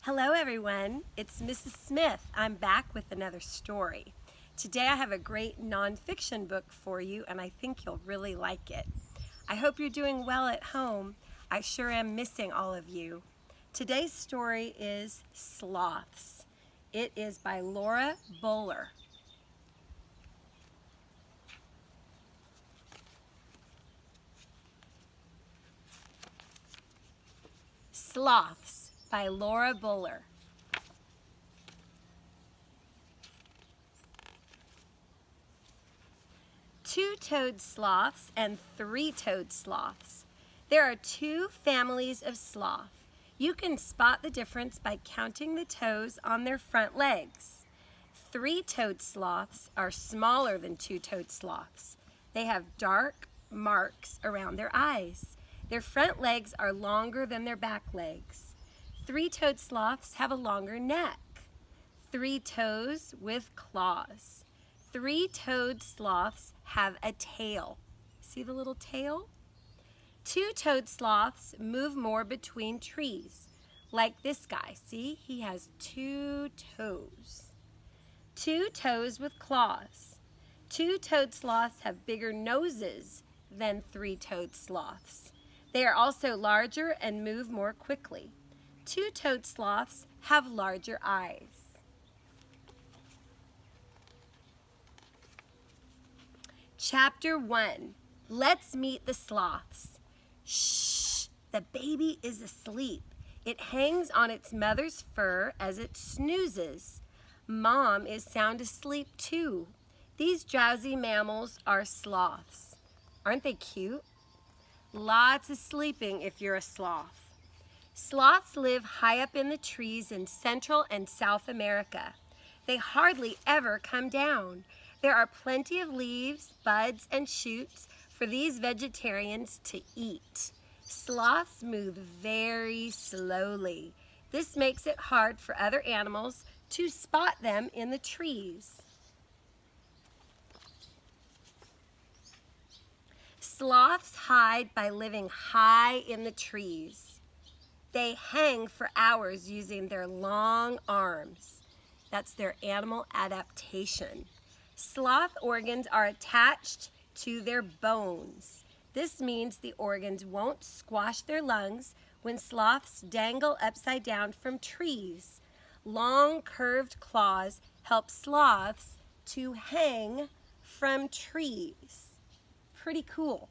Hello everyone, it's Mrs. Smith. I'm back with another story. Today I have a great nonfiction book for you and I think you'll really like it. I hope you're doing well at home. I sure am missing all of you. Today's story is Sloths. It is by Laura Bowler. Sloths by Laura Bowler. Two-toed sloths and three-toed sloths. There are two families of sloth. You can spot the difference by counting the toes on their front legs. Three-toed sloths are smaller than two-toed sloths. They have dark marks around their eyes. Their front legs are longer than their back legs. Three-toed sloths have a longer neck. Three toes with claws. Three-toed sloths have a tail. See the little tail? Two-toed sloths move more between trees, like this guy. See, he has two toes. Two toes with claws. Two-toed sloths have bigger noses than three-toed sloths. They are also larger and move more quickly. Two-toed sloths have larger eyes. Chapter 1. Let's meet the sloths. Shh! The baby is asleep. It hangs on its mother's fur as it snoozes. Mom is sound asleep too. These drowsy mammals are sloths. Aren't they cute? Lots of sleeping if you're a sloth. Sloths live high up in the trees in Central and South America. They hardly ever come down. There are plenty of leaves, buds, and shoots for these vegetarians to eat. Sloths move very slowly. This makes it hard for other animals to spot them in the trees. Sloths hide by living high in the trees. They hang for hours using their long arms. That's their animal adaptation. Sloth organs are attached to their bones. This means the organs won't squash their lungs when sloths dangle upside down from trees. Long curved claws help sloths to hang from trees. Pretty cool.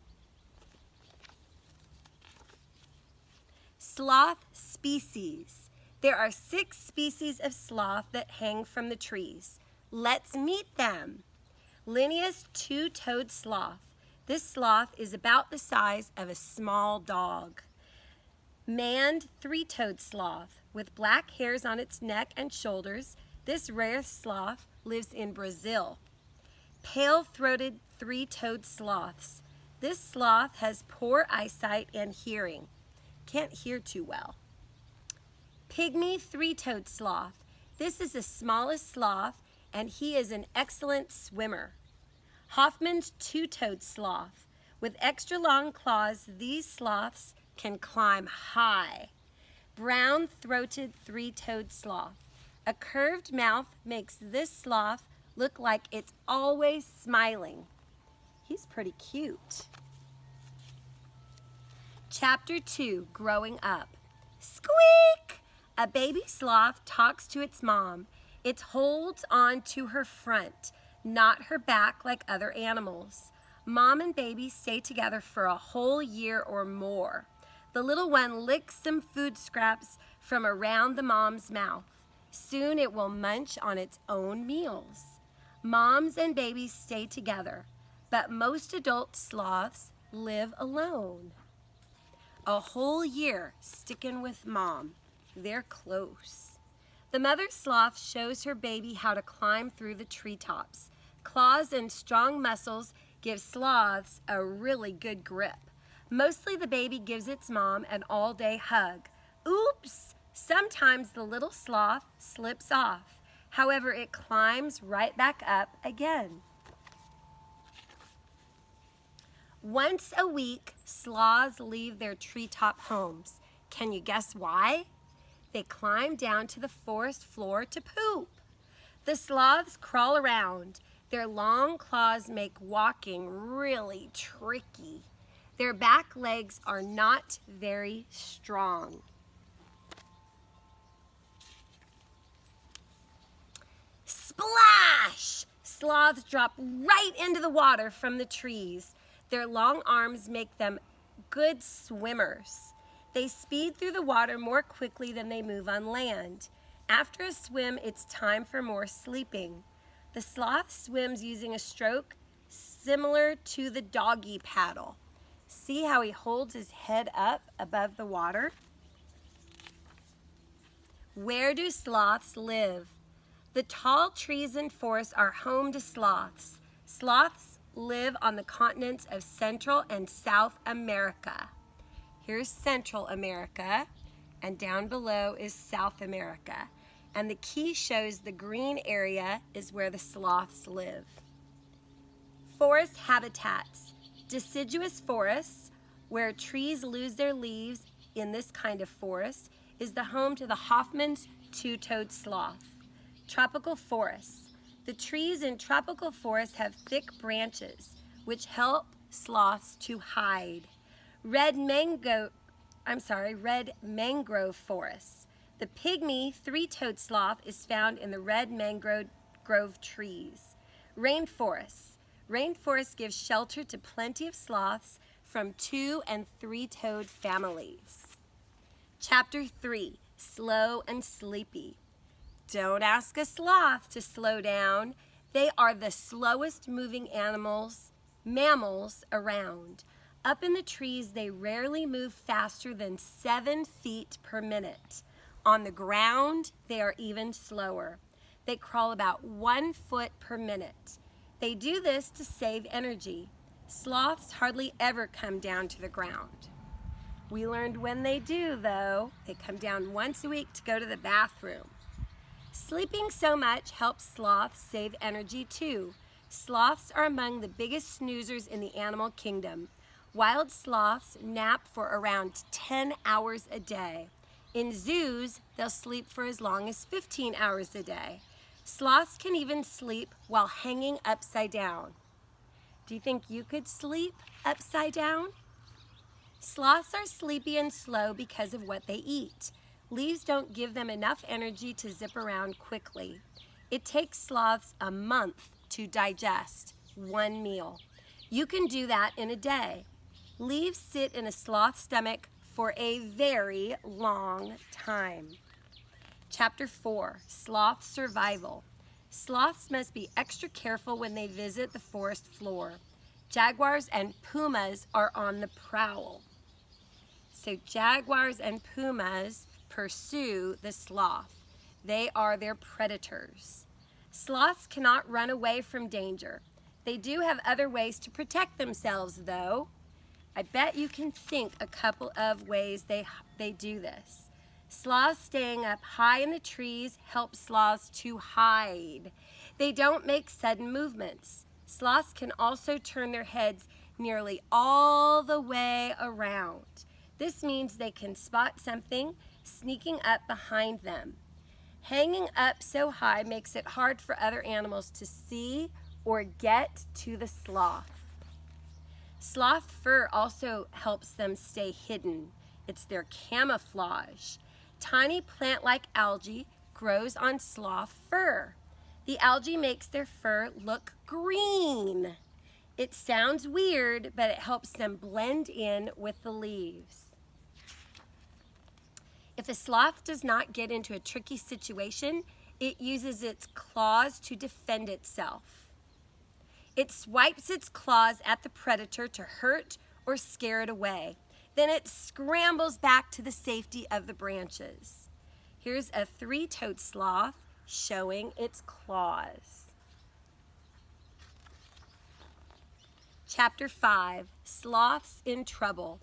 Sloth species. There are 6 species of sloth that hang from the trees. Let's meet them. Linnaeus two-toed sloth. This sloth is about the size of a small dog. Maned three-toed sloth. With black hairs on its neck and shoulders, this rare sloth lives in Brazil. Pale-throated three-toed sloths. This sloth has poor eyesight and hearing. Can't hear too well. Pygmy three-toed sloth. This is the smallest sloth and he is an excellent swimmer. Hoffman's two-toed sloth. With extra long claws, these sloths can climb high. Brown-throated three-toed sloth. A curved mouth makes this sloth look like it's always smiling. He's pretty cute. Chapter 2, Growing Up. Squeak! A baby sloth talks to its mom. It holds on to her front, not her back like other animals. Mom and baby stay together for a whole year or more. The little one licks some food scraps from around the mom's mouth. Soon it will munch on its own meals. Moms and babies stay together, but most adult sloths live alone. A whole year sticking with mom. They're close. The mother sloth shows her baby how to climb through the treetops. Claws and strong muscles give sloths a really good grip. Mostly the baby gives its mom an all-day hug. Oops! Sometimes the little sloth slips off. However, it climbs right back up again. Once a week, sloths leave their treetop homes. Can you guess why? they climb down to the forest floor to poop. The sloths crawl around. Their long claws make walking really tricky. Their back legs are not very strong. Splash! Sloths drop right into the water from the trees. Their long arms make them good swimmers. They speed through the water more quickly than they move on land. After a swim, it's time for more sleeping. The sloth swims using a stroke similar to the doggy paddle. See how he holds his head up above the water? Where do sloths live? The tall trees and forests are home to sloths. Sloths live on the continents of Central and South America. Here's Central America, and down below is South America. And the key shows the green area is where the sloths live. Forest habitats. Deciduous forests, where trees lose their leaves in this kind of forest, is the home to the Hoffman's two-toed sloth. Tropical forests. The trees in tropical forests have thick branches, which help sloths to hide. Red mangrove forests. The pygmy three-toed sloth is found in the red mangrove trees. Rainforests. Rainforests give shelter to plenty of sloths from 2- and 3-toed families. Chapter 3, Slow and Sleepy. Don't ask a sloth to slow down. They are the slowest moving mammals around. Up in the trees, they rarely move faster than 7 feet per minute. On the ground, they are even slower. They crawl about 1 foot per minute. They do this to save energy. Sloths hardly ever come down to the ground. We learned when they do, though. They come down once a week to go to the bathroom. Sleeping so much helps sloths save energy too. Sloths are among the biggest snoozers in the animal kingdom. Wild sloths nap for around 10 hours a day. In zoos, they'll sleep for as long as 15 hours a day. Sloths can even sleep while hanging upside down. Do you think you could sleep upside down? Sloths are sleepy and slow because of what they eat. Leaves don't give them enough energy to zip around quickly. It takes sloths a month to digest 1 meal. You can do that in a day. Leaves sit in a sloth's stomach for a very long time. Chapter 4, Sloths Survival. Sloths must be extra careful when they visit the forest floor. Jaguars and pumas are on the prowl. So jaguars and pumas pursue the sloth. They are their predators. Sloths cannot run away from danger. They do have other ways to protect themselves, though. I bet you can think a couple of ways they do this. Sloths staying up high in the trees help sloths to hide. They don't make sudden movements. Sloths can also turn their heads nearly all the way around. This means they can spot something sneaking up behind them. Hanging up so high makes it hard for other animals to see or get to the sloth. Sloth fur also helps them stay hidden. It's their camouflage. Tiny plant-like algae grows on sloth fur. The algae makes their fur look green. It sounds weird, but it helps them blend in with the leaves. If a sloth does not get into a tricky situation, it uses its claws to defend itself. It swipes its claws at the predator to hurt or scare it away. Then it scrambles back to the safety of the branches. Here's a 3-toed sloth showing its claws. Chapter 5, Sloths in Trouble.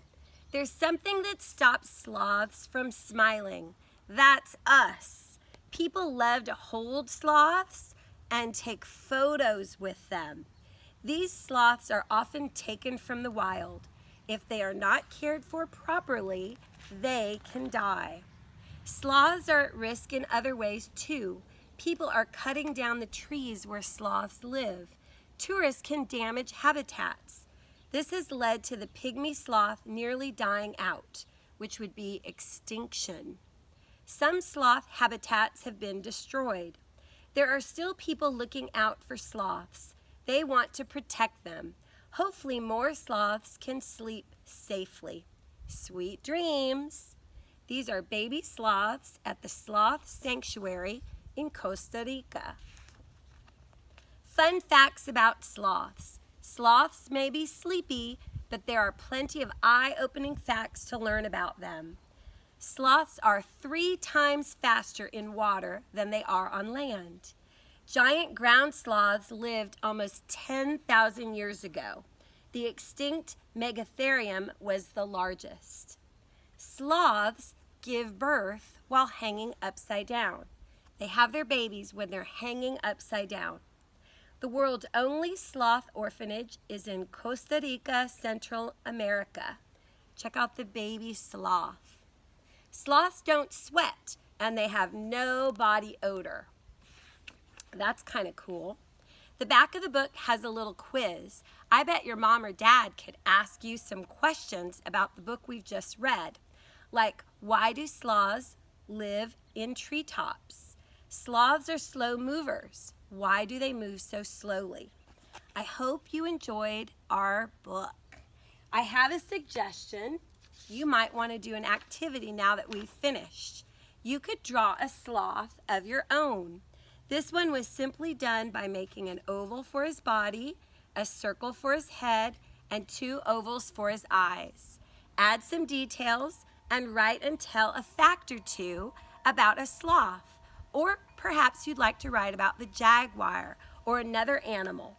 There's something that stops sloths from smiling. That's us. People love to hold sloths and take photos with them. These sloths are often taken from the wild. If they are not cared for properly, they can die. Sloths are at risk in other ways too. People are cutting down the trees where sloths live. Tourists can damage habitats. This has led to the pygmy sloth nearly dying out, which would be extinction. Some sloth habitats have been destroyed. There are still people looking out for sloths. They want to protect them. Hopefully more sloths can sleep safely. Sweet dreams. These are baby sloths at the Sloth Sanctuary in Costa Rica. Fun facts about sloths. Sloths may be sleepy, but there are plenty of eye-opening facts to learn about them. Sloths are 3 times faster in water than they are on land. Giant ground sloths lived almost 10,000 years ago. The extinct Megatherium was the largest. Sloths give birth while hanging upside down. They have their babies when they're hanging upside down. The world's only sloth orphanage is in Costa Rica, Central America. Check out the baby sloth. Sloths don't sweat, and they have no body odor. That's kind of cool. The back of the book has a little quiz. I bet your mom or dad could ask you some questions about the book we've just read. Like, why do sloths live in treetops? Sloths are slow movers. Why do they move so slowly? I hope you enjoyed our book. I have a suggestion. You might want to do an activity now that we've finished. You could draw a sloth of your own. This one was simply done by making an oval for his body, a circle for his head, and 2 ovals for his eyes. Add some details and write and tell a fact or 2 about a sloth. Or perhaps you'd like to write about the jaguar or another animal.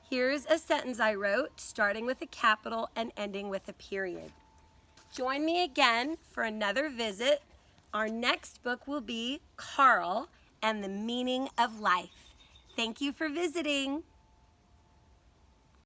Here's a sentence I wrote, starting with a capital and ending with a period. Join me again for another visit. Our next book will be Carl and the Meaning of Life. Thank you for visiting.